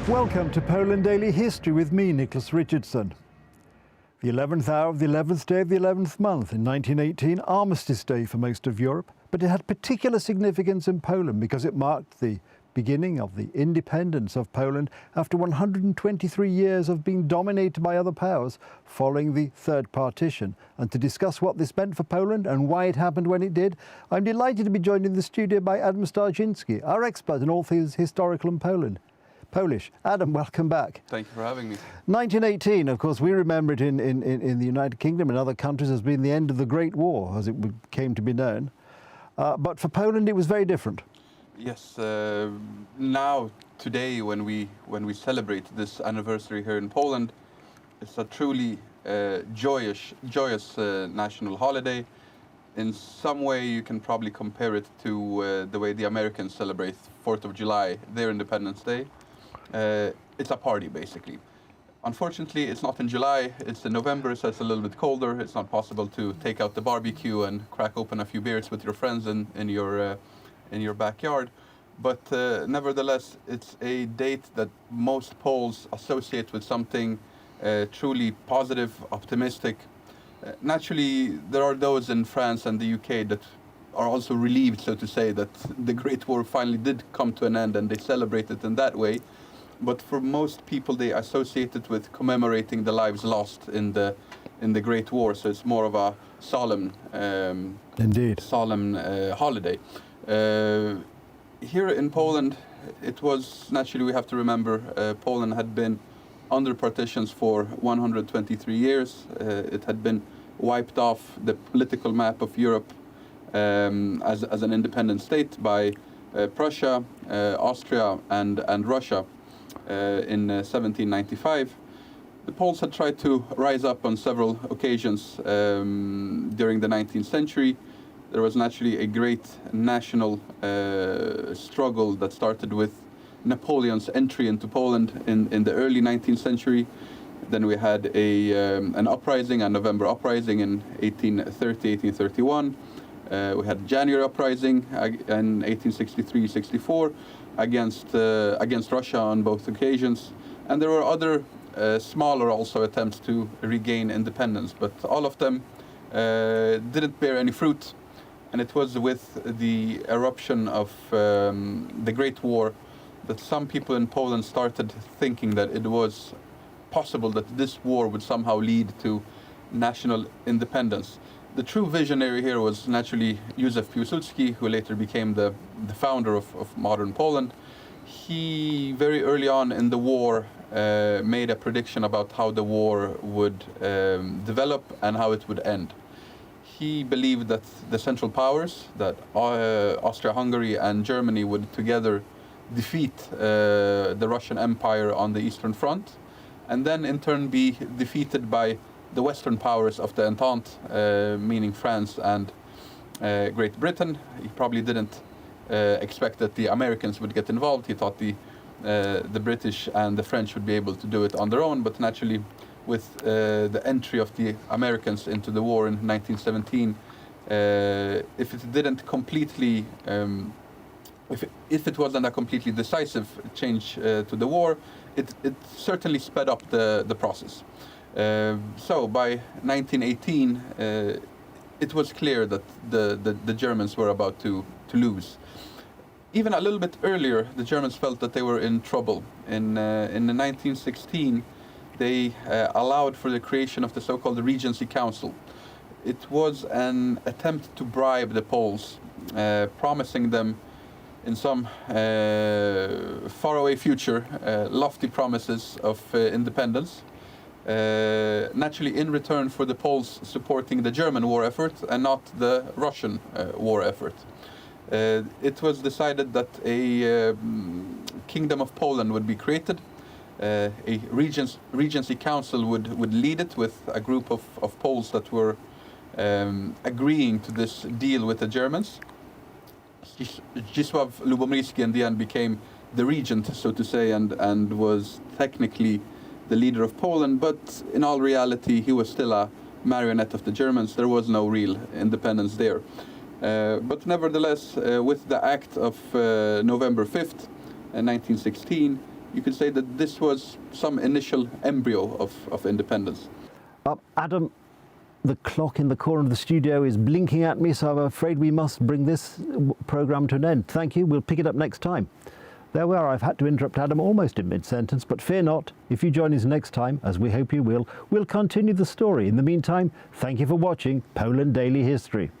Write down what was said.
Welcome to Poland Daily History with me, Nicholas Richardson. The 11th hour of the 11th day of the 11th month in 1918, Armistice Day for most of Europe, but it had particular significance in Poland because it marked the beginning of the independence of Poland after 123 years of being dominated by other powers following the Third Partition. And to discuss what this meant for Poland and why it happened when it did, I'm delighted to be joined in the studio by Adam Starzyński, our expert in all things historical and Polish. Adam, welcome back. Thank you for having me. 1918, of course, we remember it in the United Kingdom and other countries as being the end of the Great War, as it came to be known. But for Poland, it was very different. Yes, now, today, when we celebrate this anniversary here in Poland, it's a truly joyous national holiday. In some way, you can probably compare it to the way the Americans celebrate 4th of July, their Independence Day. It's a party, basically. Unfortunately, it's not in July, it's in November, so it's a little bit colder. It's not possible to take out the barbecue and crack open a few beers with your friends in your backyard. But nevertheless, it's a date that most Poles associate with something truly positive, optimistic. Naturally, there are those in France and the UK that are also relieved, so to say, that the Great War finally did come to an end and they celebrate it in that way. But for most people, they associate it with commemorating the lives lost in the Great War. So it's more of a solemn, holiday. Here in Poland, it was naturally, we have to remember, Poland had been under partitions for 123 years. It had been wiped off the political map of Europe as an independent state by Prussia, Austria, and Russia. In 1795. The Poles had tried to rise up on several occasions during the 19th century. There was naturally a great national struggle that started with Napoleon's entry into Poland in the early 19th century. Then we had an uprising, a November uprising in 1830, 1831. We had January uprising in 1863-64 against Russia on both occasions, and there were other smaller also attempts to regain independence, but all of them didn't bear any fruit. And it was with the eruption of the Great War that some people in Poland started thinking that it was possible that this war would somehow lead to national independence. The true visionary here was naturally Józef Piłsudski, who later became the founder of modern Poland. He, very early on in the war, made a prediction about how the war would develop and how it would end. He believed that the Central Powers, that Austria-Hungary and Germany would together defeat the Russian Empire on the Eastern Front, and then in turn be defeated by the Western powers of the Entente, meaning France and Great Britain. He probably didn't expect that the Americans would get involved. He thought the British and the French would be able to do it on their own, but naturally with the entry of the Americans into the war in 1917, if it didn't completely, if it wasn't a completely decisive change to the war, it certainly sped up the process. So by 1918, it was clear that the Germans were about to lose. Even a little bit earlier, the Germans felt that they were in trouble. In 1916, they allowed for the creation of the so-called Regency Council. It was an attempt to bribe the Poles, promising them in some faraway future lofty promises of independence. Naturally in return for the Poles supporting the German war effort and not the Russian war effort. It was decided that a Kingdom of Poland would be created. A Regency Council would lead it with a group of Poles that were agreeing to this deal with the Germans. Zdzisław Lubomirski in the end became the regent, so to say, and was technically the leader of Poland, but in all reality he was still a marionette of the Germans. There was no real independence there. But nevertheless, with the act of November 5th, 1916, you could say that this was some initial embryo of independence. Adam, the clock in the corner of the studio is blinking at me, so I'm afraid we must bring this programme to an end. Thank you. We'll pick it up next time. There we are. I've had to interrupt Adam almost in mid-sentence, but fear not. If you join us next time, as we hope you will, we'll continue the story. In the meantime, thank you for watching Poland Daily History.